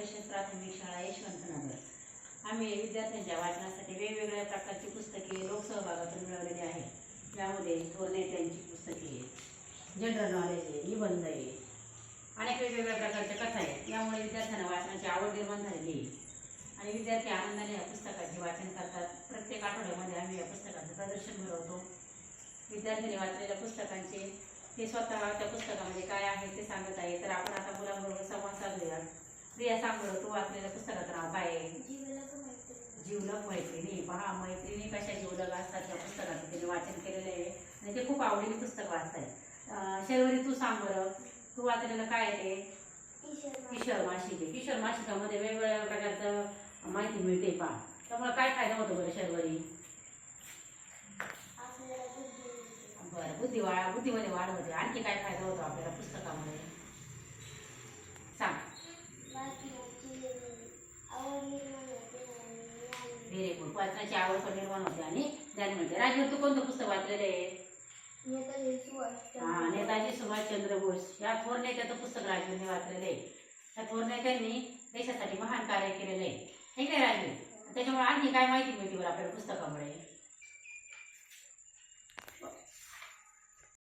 परिषद प्राथमिक शाळा यशवंतनगर आम्ही विद्यार्थ्यांच्या वाचनासाठी वेगवेगळ्या प्रकारची पुस्तके लोकसहभागातून मिळवलेली आहेत। यामध्ये थोर नेत्यांची पुस्तके, जनरल नॉलेज आहे, निबंध आहे, अनेक वेगवेगळ्या प्रकारच्या कथा आहेत। यामुळे विद्यार्थ्यांना वाचनाची आवड निर्माण झालेली आहे आणि विद्यार्थी आनंदाने या पुस्तकाचे वाचन करतात। प्रत्येक आठवड्यामध्ये आम्ही या पुस्तकाचं प्रदर्शन भरवतो। विद्यार्थ्यांनी वाचलेल्या पुस्तकांचे ते स्वतः त्या पुस्तकामध्ये काय आहे ते सांगत आहे। तर आपण आता मुलांबरोबर संवाद साधूया। प्रिया, सांग बरं, तू वाचलेल्या पुस्तकाचं नाव काय आहे? जीवलग मैत्रिणी। पहा, मैत्रिणी कशा जीवलग असतात त्या पुस्तकाचं तिने वाचन केलेलं आहे आणि ते खूप आवडीने पुस्तक वाचताय। शर्वरी, तू सांग बरं, तू वाचलेलं काय आहे ते? किशोर मासिक। किशोर मासिकामध्ये वेगवेगळ्या प्रकारचं माहिती मिळते पहा, त्यामुळे काय फायदा होतो बरं शर्वरी? बरं, बुद्धीमध्ये वाढ होते। आणखी काय फायदा होतो आपल्याला पुस्तकामध्ये सांग? व्हेरी गुड, वाचनाची आवड पण निर्माण होते आणि ज्ञान मिळते। राजवीर, तू कोणतं पुस्तक वाचलेलं आहे? नेताजी सुभाषचंद्र बोस या थोर नेत्याचं पुस्तक राजवीरने वाचलेलं आहे। त्या थोर नेत्यांनी देशासाठी महान कार्य केलेलं आहे, हे काय राजवीर? त्याच्यामुळे आणखी काय माहिती मिळते बरं आपल्याला पुस्तकामुळे?